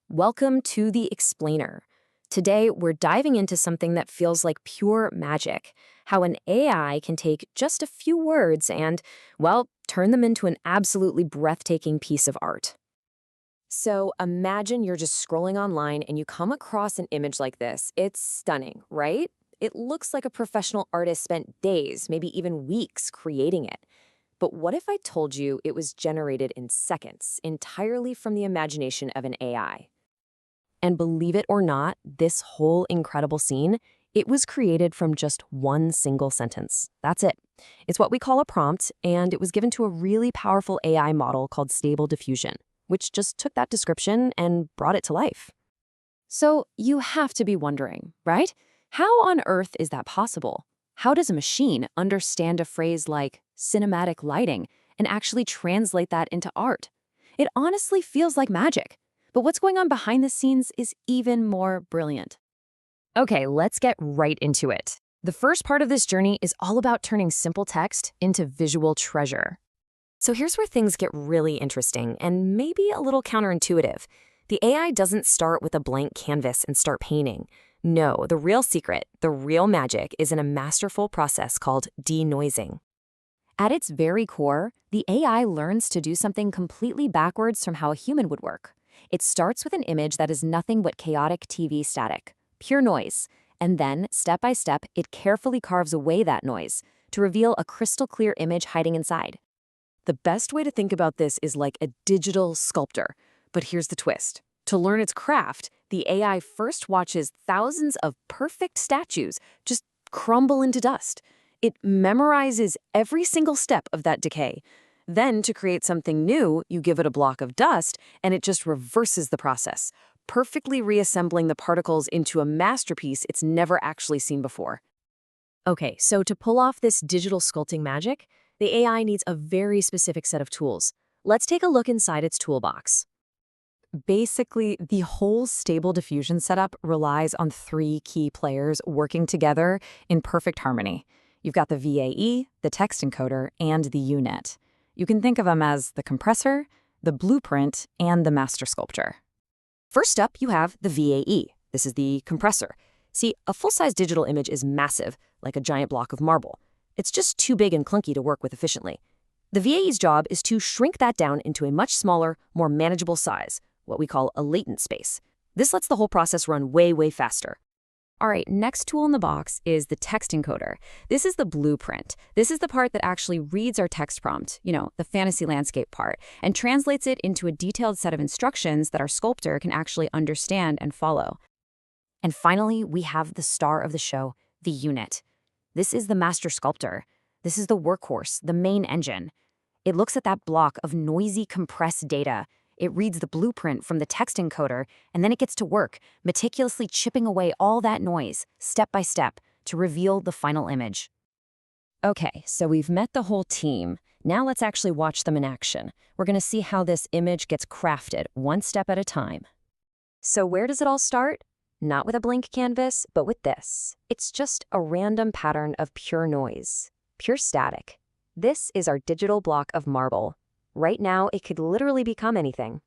Welcome to The Explainer. Today, we're diving into something that feels like pure magic, how an AI can take just a few words and, well, turn them into an absolutely breathtaking piece of art. So imagine you're just scrolling online and you come across an image like this. It's stunning, right? It looks like a professional artist spent days, maybe even weeks creating it. But what if I told you it was generated in seconds, entirely from the imagination of an AI? And believe it or not, this whole incredible scene, it was created from just one single sentence. That's it. It's what we call a prompt, and it was given to a really powerful AI model called Stable Diffusion, which just took that description and brought it to life. So you have to be wondering, right? How on earth is that possible? How does a machine understand a phrase like cinematic lighting and actually translate that into art? It honestly feels like magic. But what's going on behind the scenes is even more brilliant. Okay, let's get right into it. The first part of this journey is all about turning simple text into visual treasure. So here's where things get really interesting and maybe a little counterintuitive. The AI doesn't start with a blank canvas and start painting. No, the real secret, the real magic, is in a masterful process called denoising. At its very core, the AI learns to do something completely backwards from how a human would work. It starts with an image that is nothing but chaotic TV static, pure noise, and then, step by step, it carefully carves away that noise to reveal a crystal clear image hiding inside. The best way to think about this is like a digital sculptor. But here's the twist. To learn its craft, the AI first watches thousands of perfect statues just crumble into dust. It memorizes every single step of that decay. Then, to create something new, you give it a block of dust, and it just reverses the process, perfectly reassembling the particles into a masterpiece it's never actually seen before. Okay, so to pull off this digital sculpting magic, the AI needs a very specific set of tools. Let's take a look inside its toolbox. Basically, the whole Stable Diffusion setup relies on three key players working together in perfect harmony. You've got the VAE, the text encoder, and the UNet. You can think of them as the compressor, the blueprint, and the master sculptor. First up, you have the VAE. This is the compressor. See, a full-size digital image is massive, like a giant block of marble. It's just too big and clunky to work with efficiently. The VAE's job is to shrink that down into a much smaller, more manageable size, what we call a latent space. This lets the whole process run way, way faster. All right, next tool in the box is the text encoder. This is the blueprint. This is the part that actually reads our text prompt, the fantasy landscape part, and translates it into a detailed set of instructions that our sculptor can actually understand and follow. And finally, we have the star of the show, the UNet. This is the master sculptor. This is the workhorse, the main engine. It looks at that block of noisy, compressed data. It reads the blueprint from the text encoder, and then it gets to work, meticulously chipping away all that noise, step by step, to reveal the final image. Okay, so we've met the whole team. Now let's actually watch them in action. We're going to see how this image gets crafted, one step at a time. So where does it all start? Not with a blank canvas, but with this. It's just a random pattern of pure noise, pure static. This is our digital block of marble. Right now, it could literally become anything.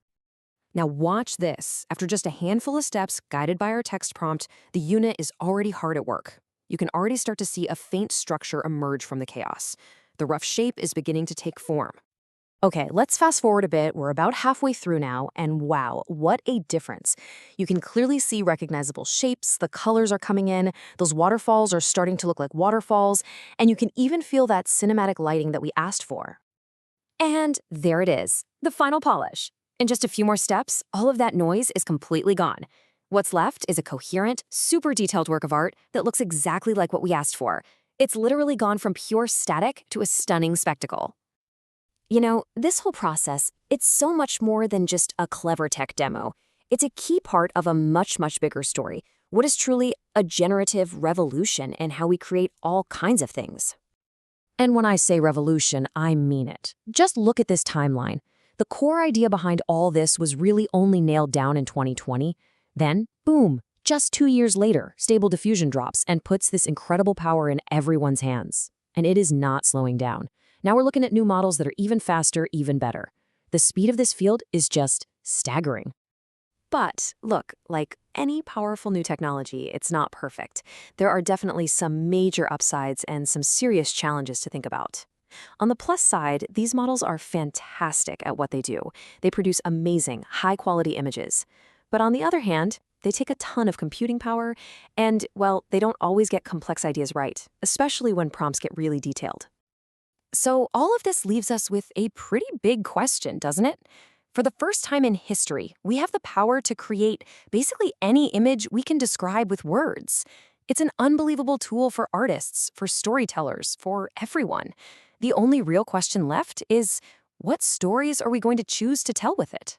Now watch this. After just a handful of steps guided by our text prompt, the UNet is already hard at work. You can already start to see a faint structure emerge from the chaos. The rough shape is beginning to take form. Okay, let's fast forward a bit. We're about halfway through now, and wow, what a difference. You can clearly see recognizable shapes, the colors are coming in, those waterfalls are starting to look like waterfalls, and you can even feel that cinematic lighting that we asked for. And there it is, the final polish. In just a few more steps, all of that noise is completely gone. What's left is a coherent, super detailed work of art that looks exactly like what we asked for. It's literally gone from pure static to a stunning spectacle. This whole process, it's so much more than just a clever tech demo. It's a key part of a much, much bigger story. What is truly a generative revolution in how we create all kinds of things. And when I say revolution, I mean it. Just look at this timeline. The core idea behind all this was really only nailed down in 2020. Then, boom, just 2 years later, Stable Diffusion drops and puts this incredible power in everyone's hands. And it is not slowing down. Now we're looking at new models that are even faster, even better. The speed of this field is just staggering. But look, like any powerful new technology, it's not perfect. There are definitely some major upsides and some serious challenges to think about. On the plus side, these models are fantastic at what they do. They produce amazing, high-quality images. But on the other hand, they take a ton of computing power, and, well, they don't always get complex ideas right, especially when prompts get really detailed. So all of this leaves us with a pretty big question, doesn't it? For the first time in history, we have the power to create basically any image we can describe with words. It's an unbelievable tool for artists, for storytellers, for everyone. The only real question left is, what stories are we going to choose to tell with it?